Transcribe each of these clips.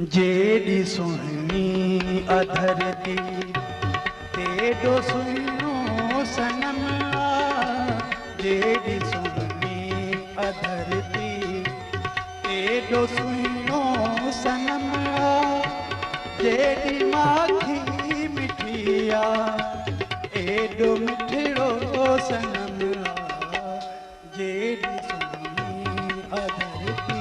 जेडी सुहिणी अधरती तेडो सुहिणो सनम जेडी सुहिणी अधरती तेडो सुहिणो सनम जेडी माखी मिठिया एडो मिठड़ो सनम जेडी सुहिणी अधरती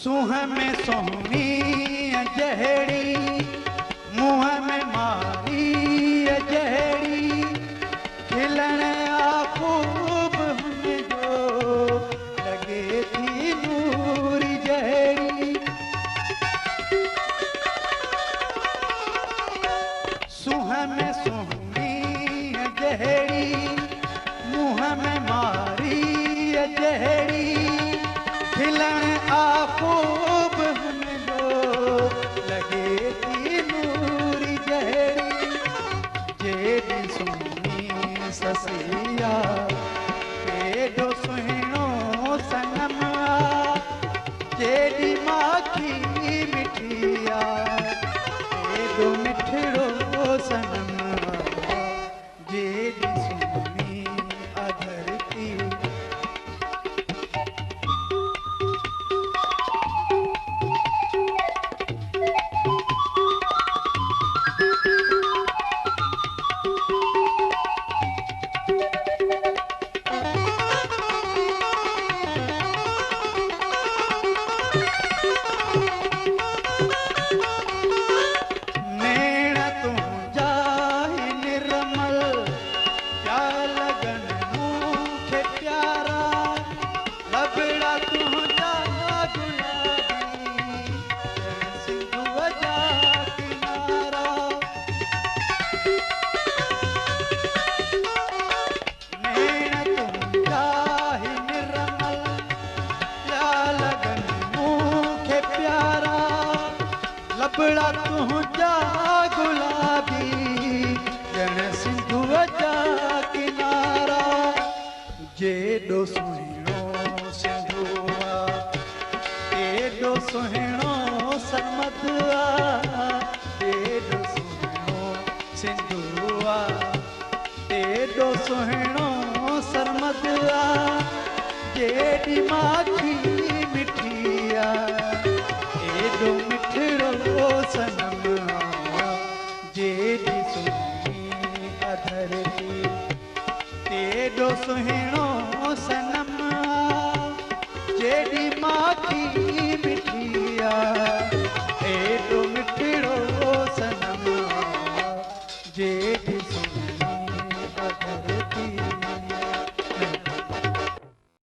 सूह में सोहनी जहड़ी मुँह में मारी जहड़ी खिलण खूब जो लगे थी नूर जहड़ी सूह में सोहनी जहड़ी मुँह में मारी जहड़ी खिलण खूब जो लगे थी नूरी जहड़ी जेडी सुहिणी ससिया एडो सुहिणो सनम जेडी माखी मिठिया एडो मिठड़ो सनम जेडी सुहिणी अधरती लबड़ा तुझा गुलाबी जण सिंधुअ जा किनारा जेडो सुहिणो सिंधुआ एडो सुहिणो सरमद एडो सुहिणो सिंधुआ एडो सुहिणो सरमद जेडी माखी मिठिया एडो मिठड़ो सनम जेडी सुहिणी अधरती तेडो सुहिणो सनम जेडी माखी